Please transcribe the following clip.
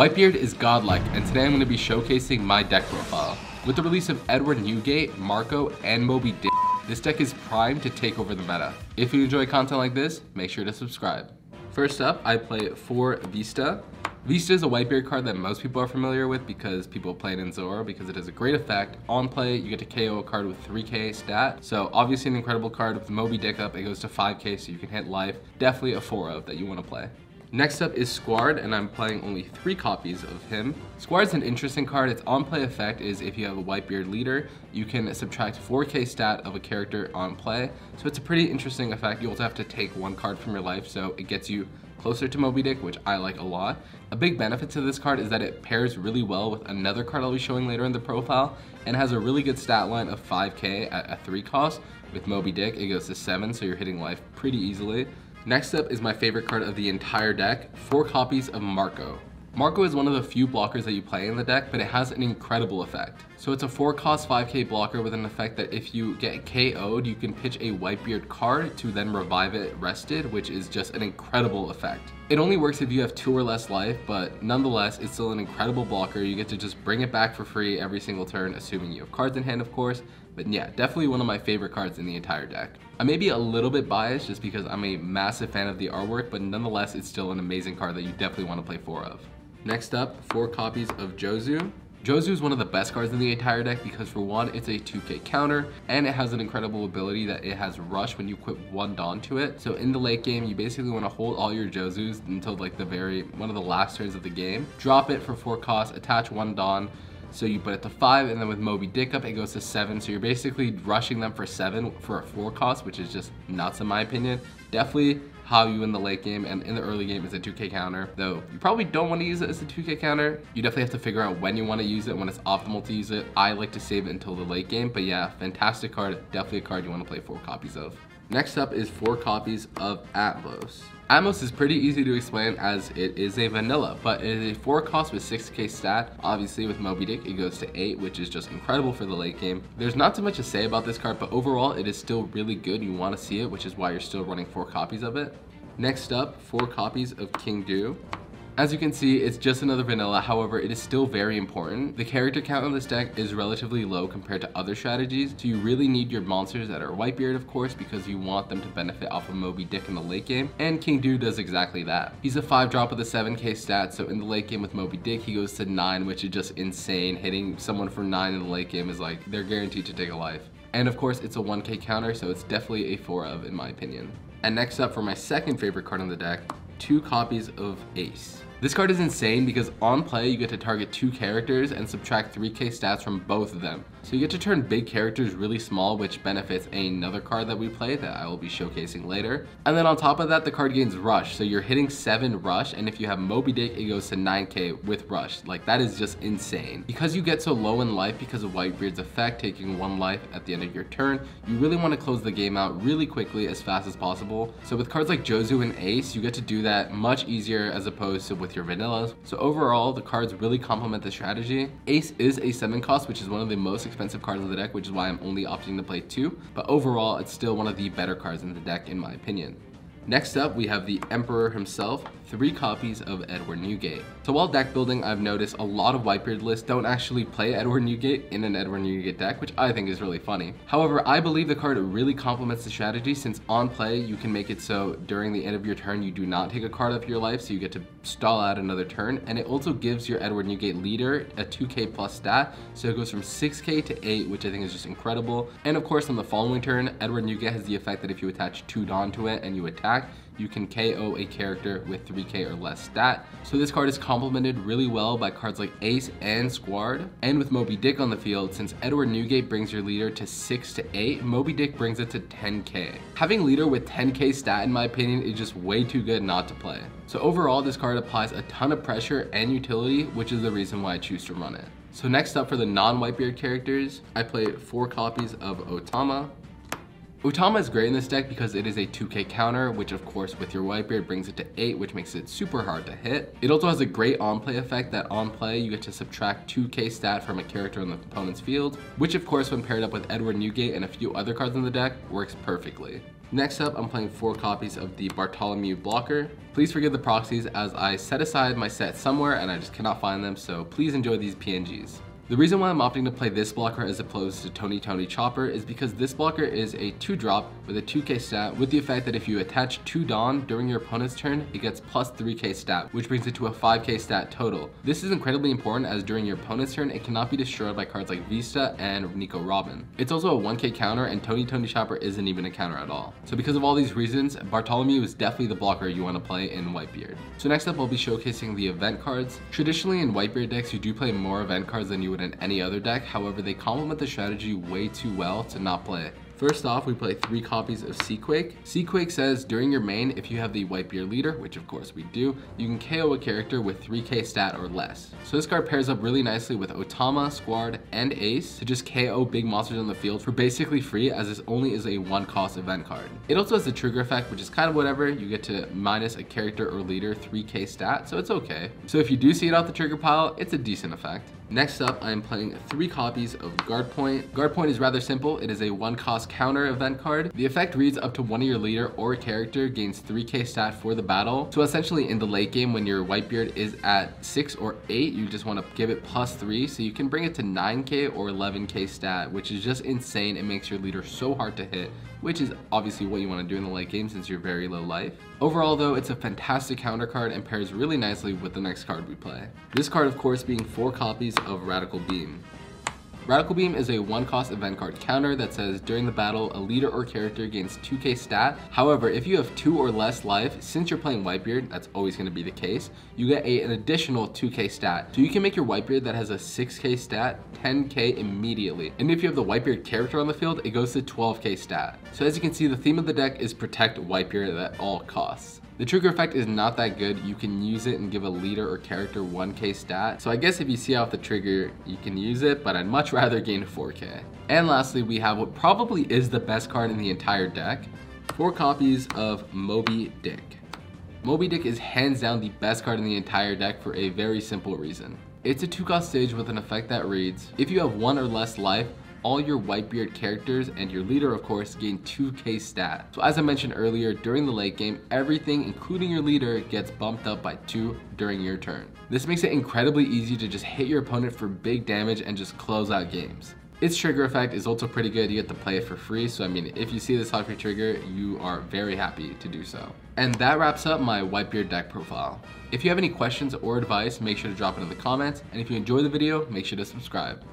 Whitebeard is godlike, and today I'm going to be showcasing my deck profile. With the release of Edward Newgate, Marco, and Moby Dick, this deck is primed to take over the meta. If you enjoy content like this, make sure to subscribe. First up, I play 4 Vista. Vista is a Whitebeard card that most people are familiar with because people play it in Zoro because it has a great effect. On play, you get to KO a card with 3k stat. So obviously an incredible card. With Moby Dick up, it goes to 5k so you can hit life. Definitely a 4-of that you want to play. Next up is Squard, and I'm playing only 3 copies of him. Squard's an interesting card. Its on-play effect is if you have a Whitebeard leader, you can subtract 4k stat of a character on play. So it's a pretty interesting effect. You also have to take 1 card from your life, so it gets you closer to Moby Dick, which I like a lot. A big benefit to this card is that it pairs really well with another card I'll be showing later in the profile, and has a really good stat line of 5k at a 3 cost. With Moby Dick, it goes to 7, so you're hitting life pretty easily. Next up is my favorite card of the entire deck, 4 copies of Marco. Marco is one of the few blockers that you play in the deck, but it has an incredible effect. So it's a 4 cost 5k blocker with an effect that if you get KO'd, you can pitch a Whitebeard card to then revive it rested, which is just an incredible effect. It only works if you have 2 or less life, but nonetheless, it's still an incredible blocker. You get to just bring it back for free every single turn, assuming you have cards in hand, of course. But yeah, definitely one of my favorite cards in the entire deck. I may be a little bit biased just because I'm a massive fan of the artwork, but nonetheless, it's still an amazing card that you definitely want to play 4 of. Next up, 4 copies of Jozu. Jozu is one of the best cards in the entire deck because for one, it's a 2k counter, and it has an incredible ability that it has rush when you equip 1 Dawn to it. So in the late game, you basically want to hold all your Jozus until like one of the last turns of the game. Drop it for 4 costs, attach 1 Dawn. So you put it to 5, and then with Moby Dick up, it goes to 7. So you're basically rushing them for 7 for a 4 cost, which is just nuts in my opinion. Definitely how you win the late game, and in the early game is a 2k counter. Though you probably don't want to use it as a 2k counter. You definitely have to figure out when you want to use it, when it's optimal to use it. I like to save it until the late game, but yeah, fantastic card. Definitely a card you want to play 4 copies of. Next up is 4 copies of Atmos. Atmos is pretty easy to explain as it is a vanilla, but it is a 4 cost with 6k stat. Obviously with Moby Dick, it goes to 8, which is just incredible for the late game. There's not too much to say about this card, but overall it is still really good. You want to see it, which is why you're still running 4 copies of it. Next up, 4 copies of King Du. As you can see, it's just another vanilla, however, it is still very important. The character count on this deck is relatively low compared to other strategies, so you really need your monsters that are Whitebeard, of course, because you want them to benefit off of Moby Dick in the late game, and King Du does exactly that. He's a 5-drop with a 7k stat, so in the late game with Moby Dick, he goes to 9, which is just insane. Hitting someone for 9 in the late game is like, they're guaranteed to take a life. And of course, it's a 1k counter, so it's definitely a 4-of in my opinion. And next up, for my second favorite card on the deck, 2 copies of Ace. This card is insane because on play, you get to target 2 characters and subtract 3k stats from both of them. So you get to turn big characters really small, which benefits another card that we play that I will be showcasing later. And then on top of that, the card gains rush. So you're hitting 7 rush, and if you have Moby Dick, it goes to 9k with rush. Like, that is just insane. Because you get so low in life because of Whitebeard's effect, taking 1 life at the end of your turn, you really want to close the game out really quickly as fast as possible. So with cards like Jozu and Ace, you get to do that much easier as opposed to with your vanillas. So overall, the cards really complement the strategy. Ace is a 7 cost, which is one of the most expensive cards in the deck, which is why I'm only opting to play 2. But overall, it's still one of the better cards in the deck, in my opinion. Next up, we have the Emperor himself, 3 copies of Edward Newgate. So while deck building, I've noticed a lot of Whitebeard lists don't actually play Edward Newgate in an Edward Newgate deck, which I think is really funny. However, I believe the card really complements the strategy since on play, you can make it so during the end of your turn, you do not take a card off your life, so you get to stall out another turn. And it also gives your Edward Newgate leader a 2k plus stat, so it goes from 6k to 8, which I think is just incredible. And of course, on the following turn, Edward Newgate has the effect that if you attach 2 Dawn to it and you attack, you can KO a character with 3k or less stat. So this card is complemented really well by cards like Ace and Squard. And with Moby Dick on the field, since Edward Newgate brings your leader to 6 to 8, Moby Dick brings it to 10k. Having leader with 10k stat, in my opinion, is just way too good not to play. So overall, this card applies a ton of pressure and utility, which is the reason why I choose to run it. So next up, for the non-Whitebeard characters, I play 4 copies of Otama. Otama is great in this deck because it is a 2k counter, which of course with your Whitebeard brings it to 8, which makes it super hard to hit. It also has a great on-play effect that on play you get to subtract 2k stat from a character on the opponent's field, which of course when paired up with Edward Newgate and a few other cards in the deck works perfectly. Next up, I'm playing 4 copies of the Bartholomew blocker. Please forgive the proxies as I set aside my set somewhere and I just cannot find them, so please enjoy these PNGs. The reason why I'm opting to play this blocker as opposed to Tony Chopper is because this blocker is a 2-drop with a 2k stat with the effect that if you attach 2 Dawn during your opponent's turn, it gets plus 3k stat, which brings it to a 5k stat total. This is incredibly important as during your opponent's turn, it cannot be destroyed by cards like Vista and Nico Robin. It's also a 1k counter and Tony Chopper isn't even a counter at all. So because of all these reasons, Bartholomew is definitely the blocker you want to play in Whitebeard. So next up, I'll be showcasing the event cards. Traditionally in Whitebeard decks, you do play more event cards than you would in any other deck, however they complement the strategy way too well to not play. First off, we play 3 copies of Seaquake. Seaquake says during your main, if you have the Whitebeard leader, which of course we do, you can KO a character with 3k stat or less. So this card pairs up really nicely with Otama, Squad, and Ace to just KO big monsters on the field for basically free, as this only is a 1-cost event card. It also has the trigger effect, which is kind of whatever. You get to minus a character or leader 3k stat, so it's okay. So if you do see it off the trigger pile, it's a decent effect. Next up, I am playing 3 copies of Guard Point. Guard Point is rather simple. It is a 1-cost counter event card. The effect reads up to one of your leader or character gains 3k stat for the battle. So essentially in the late game when your Whitebeard is at 6 or 8, you just want to give it plus 3, so you can bring it to 9k or 11k stat, which is just insane. It makes your leader so hard to hit, which is obviously what you want to do in the late game since you're very low life. Overall though, it's a fantastic counter card and pairs really nicely with the next card we play. This card of course being 4 copies of Radical Beam. Radical Beam is a 1-cost event card counter that says during the battle, a leader or character gains 2k stat. However, if you have 2 or less life, since you're playing Whitebeard, that's always going to be the case, you get an additional 2k stat. So you can make your Whitebeard that has a 6k stat 10k immediately. And if you have the Whitebeard character on the field, it goes to 12k stat. So as you can see, the theme of the deck is protect Whitebeard at all costs. The trigger effect is not that good. You can use it and give a leader or character 1k stat. So I guess if you see off the trigger, you can use it, but I'd much rather gain 4k. And lastly, we have what probably is the best card in the entire deck, 4 copies of Moby Dick. Moby Dick is hands down the best card in the entire deck for a very simple reason. It's a 2-cost stage with an effect that reads, if you have 1 or less life, all your Whitebeard characters and your leader of course gain 2k stat. So as I mentioned earlier, during the late game, everything including your leader gets bumped up by 2 during your turn. This makes it incredibly easy to just hit your opponent for big damage and just close out games. Its trigger effect is also pretty good. You get to play it for free, so I mean if you see this off your trigger, you are very happy to do so. And that wraps up my Whitebeard deck profile. If you have any questions or advice, make sure to drop it in the comments, and if you enjoyed the video, make sure to subscribe.